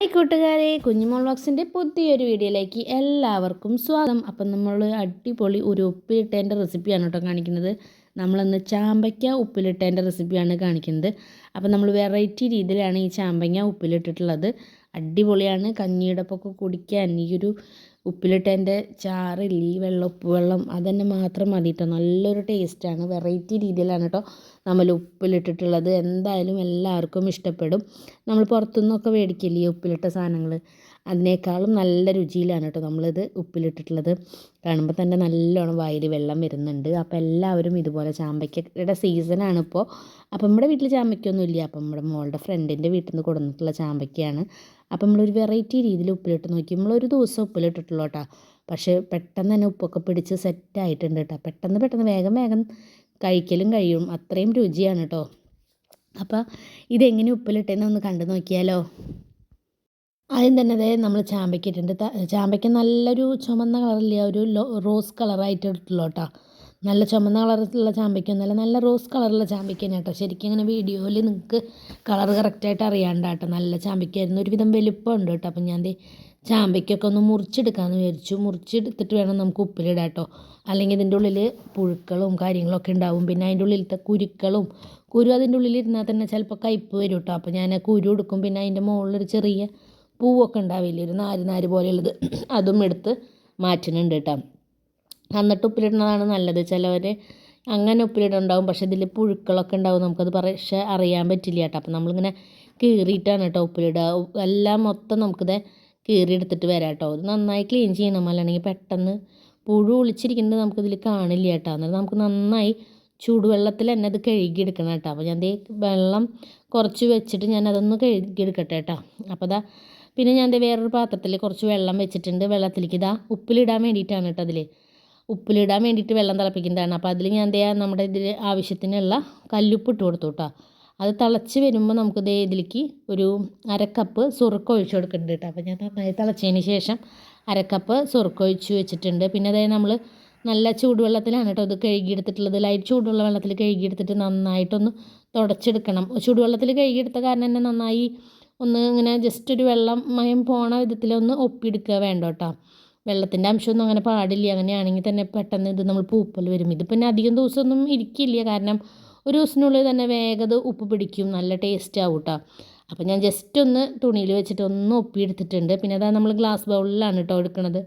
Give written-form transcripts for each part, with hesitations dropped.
Hi കൂട്ടുകാരെ, കുഞ്ഞുമോൾ വ്ളോഗ്സിൻ്റെ പുതിയൊരു വീഡിയോയിലേക്ക് എല്ലാവർക്കും സ്വാഗതം. അപ്പം നമ്മൾ അടിപൊളി ഒരു ഉപ്പിലിട്ടതിൻ്റെ റെസിപ്പിയാണ് കേട്ടോ കാണിക്കുന്നത്. നമ്മളിന്ന് ചാമ്പയ്ക്ക ഉപ്പിലിട്ടതിൻ്റെ റെസിപ്പിയാണ് കാണിക്കുന്നത്. അപ്പം നമ്മൾ വെറൈറ്റി രീതിയിലാണ് ഈ ചാമ്പങ്ങ ഉപ്പിലിട്ടിട്ടുള്ളത്. അടിപൊളിയാണ്. കഞ്ഞിയുടെ ഒപ്പമൊക്കെ കുടിക്കാൻ ഈ ഒരു ഉപ്പിലിട്ടതിൻ്റെ ചാറില്ല, ഈ ഉപ്പ് വെള്ളം അതന്നെ മാത്രം മതി കേട്ടോ. നല്ലൊരു ടേസ്റ്റാണ്. വെറൈറ്റി രീതിയിലാണ് കേട്ടോ നമ്മൾ ഉപ്പിലിട്ടിട്ടുള്ളത്. എന്തായാലും എല്ലാവർക്കും ഇഷ്ടപ്പെടും. നമ്മൾ പുറത്തുനിന്നൊക്കെ മേടിക്കില്ലേ ഈ ഉപ്പിലിട്ട സാധനങ്ങൾ, അതിനേക്കാളും നല്ല രുചിയിലാണ് കേട്ടോ നമ്മളിത് ഉപ്പിലിട്ടിട്ടുള്ളത്. കാണുമ്പോൾ തന്നെ നല്ലോണം വായിൽ വെള്ളം വരുന്നുണ്ട്. അപ്പോൾ എല്ലാവരും ഇതുപോലെ, ചാമ്പയ്ക്കയുടെ സീസണാണ് ഇപ്പോൾ. അപ്പം നമ്മുടെ വീട്ടിൽ ചാമ്പയ്ക്കൊന്നും ഇല്ല. അപ്പം നമ്മുടെ മോളുടെ ഫ്രണ്ടിൻ്റെ വീട്ടിൽ നിന്ന് കൊടുന്നിട്ടുള്ള ചാമ്പയ്ക്കയാണ്. അപ്പം നമ്മളൊരു വെറൈറ്റി രീതിയിൽ ഉപ്പിലിട്ട് നോക്കി. നമ്മളൊരു ദിവസം ഉപ്പിലിട്ടിട്ടുള്ളൂ കേട്ടോ. പക്ഷേ പെട്ടെന്ന് തന്നെ ഉപ്പൊക്കെ പിടിച്ച് സെറ്റായിട്ടുണ്ട് കേട്ടോ. പെട്ടെന്ന് വേഗം കഴിക്കലും കഴിയും, അത്രയും രുചിയാണ് കേട്ടോ. അപ്പോൾ ഇതെങ്ങനെ ഉപ്പിലിട്ടേന്ന് ഒന്ന് കണ്ടു നോക്കിയാലോ. ആദ്യം തന്നെ അതേ നമ്മൾ ചാമ്പയ്ക്ക ഇട്ടിട്ടുണ്ട്. ചാമ്പയ്ക്ക നല്ലൊരു ചുമന്ന കളറില്ല, ഒരു റോസ് കളറായിട്ട് ഇട്ടുള്ളൂ കേട്ടോ. നല്ല ചുമന്ന കളറുള്ള ചാമ്പയ്ക്കൊന്നുമല്ല, നല്ല റോസ് കളറുള്ള ചാമ്പയ്ക്കന്നെ കേട്ടോ. ശരിക്കും ഇങ്ങനെ വീഡിയോയിൽ നിങ്ങൾക്ക് കളർ കറക്റ്റായിട്ട് അറിയാണ്ട് കേട്ടോ. നല്ല ചാമ്പയ്ക്കായിരുന്നു, ഒരുവിധം വലിപ്പം ഉണ്ട് കേട്ടോ. അപ്പം ഞാൻ ചാമ്പയ്ക്കൊക്കെ ഒന്ന് മുറിച്ചെടുക്കാമെന്ന് വിചാരിച്ചു. മുറിച്ചെടുത്തിട്ട് വേണം നമുക്ക് ഉപ്പിലിടാം കേട്ടോ. അല്ലെങ്കിൽ ഇതിൻ്റെ ഉള്ളിൽ പുഴുക്കളും കാര്യങ്ങളൊക്കെ ഉണ്ടാവും. പിന്നെ അതിൻ്റെ ഉള്ളിലത്തെ കുരു അതിൻ്റെ ഉള്ളിൽ ഇരുന്നാൽ തന്നെ ചിലപ്പോൾ കയ്പ്പ് വരും കേട്ടോ. അപ്പോൾ ഞാൻ കുരു എടുക്കും. പിന്നെ അതിൻ്റെ മുകളിലൊരു ചെറിയ പൂവൊക്കെ ഉണ്ടാവില്ലേ, ഒരു നാര് പോലെയുള്ളത്, അതും എടുത്ത് മാറ്റുന്നുണ്ട് കേട്ടോ. എന്നിട്ട് ഉപ്പിലിടുന്നതാണ് നല്ലത്. ചിലവർ അങ്ങനെ ഉപ്പിലിടുന്നുണ്ടാവും, പക്ഷേ ഇതിൽ പുഴുക്കളൊക്കെ ഉണ്ടാവും, നമുക്കത് പക്ഷേ അറിയാൻ പറ്റില്ല കേട്ടോ. അപ്പം നമ്മളിങ്ങനെ കീറിയിട്ടാണ് കേട്ടോ ഉപ്പിലിടുക. എല്ലാം മൊത്തം നമുക്കിത് കീറിയെടുത്തിട്ട് വരാം കേട്ടോ. ഇത് നന്നായി ക്ലീൻ ചെയ്യണം, അല്ലെങ്കിൽ പെട്ടെന്ന് പുഴു ഒളിച്ചിരിക്കുന്നത് നമുക്കിതിൽ കാണില്ല കേട്ടോ. എന്നിട്ട് നമുക്ക് നന്നായി ചൂടുവെള്ളത്തിൽ തന്നെ അത് കഴുകിയെടുക്കണം കേട്ടോ. അപ്പോൾ ഞാൻ വെള്ളം കുറച്ച് വെച്ചിട്ട് ഞാൻ അതൊന്ന് കഴുകിയെടുക്കട്ടെ കേട്ടോ. അപ്പോൾ പിന്നെ ഞാൻ വേറൊരു പാത്രത്തിൽ കുറച്ച് വെള്ളം വെച്ചിട്ടുണ്ട്. വെള്ളത്തിലേക്ക് ഉപ്പിലിടാൻ വേണ്ടിയിട്ടാണ് കേട്ടോ. ഉപ്പിലിടാൻ വേണ്ടിയിട്ട് വെള്ളം തിളപ്പിക്കുന്നതാണ്. അപ്പോൾ അതിൽ ഞാൻ നമ്മുടെ ഇതിൽ ആവശ്യത്തിനുള്ള കല്ലുപ്പ് ഇട്ട് കൊടുത്തു കേട്ടോ. അത് തിളച്ച് വരുമ്പോൾ നമുക്ക് ഇതിലേക്ക് ഒരു അരക്കപ്പ് സുറുക്ക ഒഴിച്ച് കൊടുക്കുന്നുണ്ട് കേട്ടോ. അപ്പോൾ ഞാൻ നന്നായി തിളച്ചതിന് ശേഷം അരക്കപ്പ് സുറുക്ക ഒഴിച്ച് വെച്ചിട്ടുണ്ട്. പിന്നെ നമ്മൾ നല്ല ചൂടുവെള്ളത്തിലാണ് കേട്ടോ ഇത് കഴുകിയെടുത്തിട്ടുള്ളത്. ലൈറ്റ് ചൂടുള്ള വെള്ളത്തിൽ കഴുകിയെടുത്തിട്ട് നന്നായിട്ടൊന്ന് തുടച്ചെടുക്കണം. ചൂടുവെള്ളത്തിൽ കഴുകിയെടുത്ത കാരണം തന്നെ നന്നായി ഒന്ന് ഇങ്ങനെ ജസ്റ്റ് ഒരു വെള്ളം മയം പോണ വിധത്തിലൊന്ന് ഒപ്പിയെടുക്കുക വേണ്ട കേട്ടോ. വെള്ളത്തിൻ്റെ അംശമൊന്നും അങ്ങനെ പാടില്ല. അങ്ങനെയാണെങ്കിൽ തന്നെ പെട്ടെന്ന് ഇത് നമ്മൾ പൂപ്പൽ വരും. ഇത് പിന്നെ അധികം ദിവസമൊന്നും ഇരിക്കില്ല, കാരണം ഒരു ദിവസത്തിനുള്ളിൽ തന്നെ വേഗം ഉപ്പ് പിടിക്കും, നല്ല ടേസ്റ്റ് ആവും കേട്ടോ. അപ്പോൾ ഞാൻ ജസ്റ്റ് ഒന്ന് തുണിയിൽ വെച്ചിട്ട് ഒന്ന് ഒപ്പിയെടുത്തിട്ടുണ്ട്. പിന്നെ നമ്മൾ ഗ്ലാസ് ബൗളിലാണ് കേട്ടോ എടുക്കുന്നത്.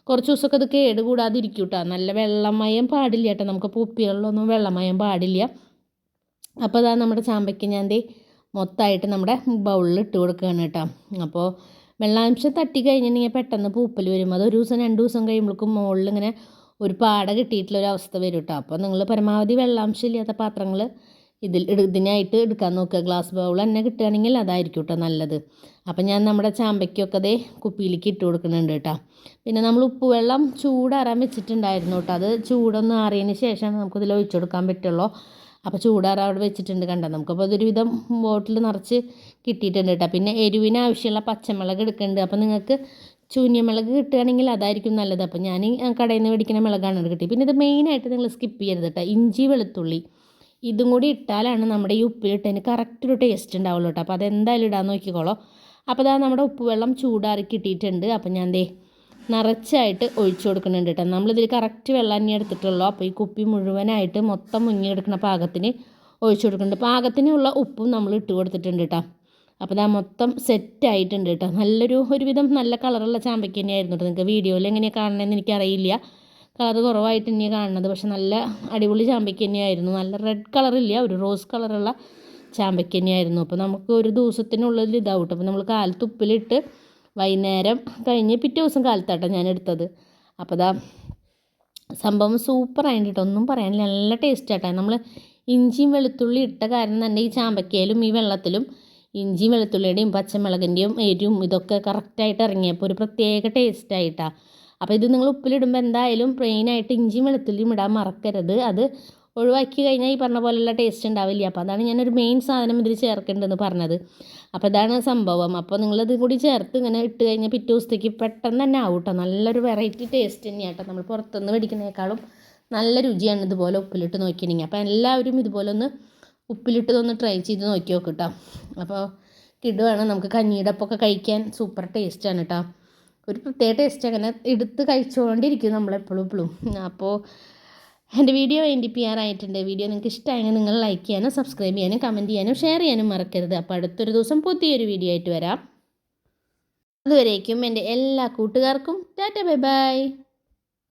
കുറച്ച് ദിവസമൊക്കെ അത് കേട് കൂടാതെ ഇരിക്കും കേട്ടോ. നല്ല വെള്ളമയം പാടില്ല കേട്ടോ, നമുക്ക് ഉപ്പികളിലൊന്നും വെള്ളമയം പാടില്ല. അപ്പോൾ നമ്മുടെ ചാമ്പയ്ക്ക് ഞാൻ മൊത്തമായിട്ട് നമ്മുടെ ബൗളിൽ ഇട്ട് കൊടുക്കുകയാണ് കേട്ടോ. അപ്പോൾ വെള്ളാംശം തട്ടി കഴിഞ്ഞിട്ടുണ്ടെങ്കിൽ പെട്ടെന്ന് പൂപ്പൽ വരും. അത് ഒരു ദിവസം 2 ദിവസം കഴിയുമ്പോഴേക്കും മുകളിൽ ഇങ്ങനെ ഒരു പാട കിട്ടിയിട്ടുള്ളൊരവസ്ഥ വരും കേട്ടോ. അപ്പോൾ നിങ്ങൾ പരമാവധി വെള്ളാംശം ഇല്ലാത്ത പാത്രങ്ങൾ ഇതിനായിട്ട് എടുക്കാൻ നോക്കുക. ഗ്ലാസ് ബൗൾ തന്നെ കിട്ടുകയാണെങ്കിൽ അതായിരിക്കും കേട്ടോ നല്ലത്. അപ്പം ഞാൻ നമ്മുടെ ചാമ്പയ്ക്കൊക്കെ കുപ്പിയിലേക്ക് ഇട്ട് കൊടുക്കുന്നുണ്ട് കേട്ടോ. പിന്നെ നമ്മൾ ഉപ്പുവെള്ളം ചൂടാറാൻ വെച്ചിട്ടുണ്ടായിരുന്നു കേട്ടോ. അത് ചൂടൊന്ന് ആറിയതിന് ശേഷമാണ് നമുക്കിതിൽ ഒഴിച്ചു കൊടുക്കാൻ പറ്റുള്ളൂ. അപ്പോൾ ചൂടാറാൻ അവിടെ വെച്ചിട്ടുണ്ട് കണ്ടോ. നമുക്കപ്പോൾ അതൊരുവിധം ബോട്ടിൽ നിറച്ച് കിട്ടിയിട്ടുണ്ട് കേട്ടോ. പിന്നെ എരിവിന് ആവശ്യമുള്ള പച്ചമുളക് എടുക്കുന്നുണ്ട്. അപ്പോൾ നിങ്ങൾക്ക് ചൂന്യമുളക് കിട്ടുകയാണെങ്കിൽ അതായിരിക്കും നല്ലത്. അപ്പോൾ ഞാൻ കടയിൽ നിന്ന് മേടിക്കുന്ന മുളകാണ് കിട്ടി. പിന്നെ ഇത് മെയിനായിട്ട് നിങ്ങൾ സ്കിപ്പ് ചെയ്യരുത് കേട്ടോ. ഇഞ്ചി വെളുത്തുള്ളി ഇതും കൂടി ഇട്ടാലാണ് നമ്മുടെ ഈ ഉപ്പിലിട്ടതിന് കറക്റ്റ് ഒരു ടേസ്റ്റ് ഉണ്ടാവുള്ളൂ കേട്ടോ. അപ്പോൾ അതെന്തായാലും ഇടാൻ നോക്കിക്കോളൂ. അപ്പോൾ നമ്മുടെ ഉപ്പുവെള്ളം ചൂടാറി കിട്ടിയിട്ടുണ്ട്. അപ്പോൾ ഞാൻ നിറച്ചായിട്ട് ഒഴിച്ചു കൊടുക്കുന്നുണ്ട് കേട്ടോ. നമ്മളിതിൽ കറക്റ്റ് വെള്ളം തന്നെ എടുത്തിട്ടുള്ളൂ. അപ്പോൾ ഈ കുപ്പി മുഴുവനായിട്ട് മൊത്തം മുങ്ങിയെടുക്കുന്ന പാകത്തിന് ഒഴിച്ചു കൊടുക്കുന്നുണ്ട്. പാകത്തിനുള്ള ഉപ്പും നമ്മൾ ഇട്ട് കൊടുത്തിട്ടുണ്ട് കേട്ടോ. അപ്പോൾ മൊത്തം സെറ്റായിട്ടുണ്ട് കേട്ടോ. ഒരുവിധം നല്ല കളറുള്ള ചാമ്പയ്ക്ക തന്നെയായിരുന്നു കേട്ടോ. നിങ്ങൾക്ക് വീഡിയോയിൽ എങ്ങനെയാണ് കാണണമെന്ന് എനിക്കറിയില്ല, കളർ കുറവായിട്ട് തന്നെയാണ് കാണുന്നത്. പക്ഷെ നല്ല അടിപൊളി ചാമ്പയ്ക്ക തന്നെയായിരുന്നു. നല്ല റെഡ് കളറില്ല, ഒരു റോസ് കളറുള്ള ചാമ്പയ്ക്ക തന്നെയായിരുന്നു. അപ്പോൾ നമുക്ക് ഒരു ദിവസത്തിനുള്ളിൽ ഇതാവും കേട്ടോ. അപ്പോൾ നമ്മൾ കാലത്ത് ഉപ്പിലിട്ട് വൈകുന്നേരം കഴിഞ്ഞ് പിറ്റേ ദിവസം കാലത്താട്ടോ ഞാൻ എടുത്തത്. അപ്പോൾ സംഭവം സൂപ്പറായിട്ട് കേട്ടോ, ഒന്നും പറയാനില്ല, നല്ല ടേസ്റ്റ് ആട്ടോ. നമ്മൾ ഇഞ്ചിയും വെളുത്തുള്ളി ഇട്ട കാരണം തന്നെ ഈ ചാമ്പയ്ക്കയിലും ഈ വെള്ളത്തിലും ഇഞ്ചിയും വെളുത്തുള്ളിയുടെയും പച്ചമുളകിൻ്റെയും എരിവും ഇതൊക്കെ കറക്റ്റായിട്ട് ഇറങ്ങിയപ്പോൾ ഒരു പ്രത്യേക ടേസ്റ്റായിട്ടാണ്. അപ്പോൾ ഇത് നിങ്ങൾ ഉപ്പിലിടുമ്പോൾ എന്തായാലും പ്ലെയിനായിട്ട് ഇഞ്ചിയും വെളുത്തുള്ളിയും ഇടാൻ മറക്കരുത്. അത് ഒഴിവാക്കി കഴിഞ്ഞാൽ ഈ പറഞ്ഞ പോലെയുള്ള ടേസ്റ്റ് ഉണ്ടാവില്ല. അപ്പോൾ അതാണ് ഞാനൊരു മെയിൻ സാധനം ഇതിൽ ചേർക്കേണ്ടതെന്ന് പറഞ്ഞത്. അപ്പോൾ ഇതാണ് സംഭവം. അപ്പോൾ നിങ്ങളത് കൂടി ചേർത്ത് ഇങ്ങനെ ഇട്ട് കഴിഞ്ഞാൽ പിറ്റേ ദിവസത്തേക്ക് പെട്ടെന്ന് തന്നെ ആവും കേട്ടോ. നല്ലൊരു വെറൈറ്റി ടേസ്റ്റ് തന്നെയാണ് കേട്ടോ. നമ്മൾ പുറത്തുനിന്ന് മേടിക്കുന്നതിനേക്കാളും നല്ല രുചിയാണ് ഇതുപോലെ ഉപ്പിലിട്ട് നോക്കിയിട്ടുണ്ടെങ്കിൽ. അപ്പോൾ എല്ലാവരും ഇതുപോലെ ഒന്ന് ഉപ്പിലിട്ടതൊന്ന് ട്രൈ ചെയ്ത് നോക്കി നോക്ക് കേട്ടോ. അപ്പോൾ കിടുവാണ്. നമുക്ക് കഞ്ഞിയുടെ ഒപ്പമൊക്കെ കഴിക്കാൻ സൂപ്പർ ടേസ്റ്റാണ് കേട്ടോ. ഒരു പ്രത്യേക ടേസ്റ്റ് അങ്ങനെ എടുത്ത് കഴിച്ചുകൊണ്ടിരിക്കും നമ്മളെപ്പോഴും എപ്പോഴും. അപ്പോൾ എൻ്റെ വീഡിയോ ചെയ്യാറായിട്ടുണ്ട്. വീഡിയോ നിങ്ങൾക്ക് ഇഷ്ടമായെങ്കിൽ നിങ്ങൾ ലൈക്ക് ചെയ്യാനും സബ്സ്ക്രൈബ് ചെയ്യാനും കമൻറ്റ് ചെയ്യാനും ഷെയർ ചെയ്യാനും മറക്കരുത്. അപ്പോൾ അടുത്തൊരു ദിവസം പുതിയൊരു വീഡിയോ ആയിട്ട് വരാം. അതുവരേക്കും എൻ്റെ എല്ലാ കൂട്ടുകാർക്കും ടാറ്റ ബൈ ബൈ.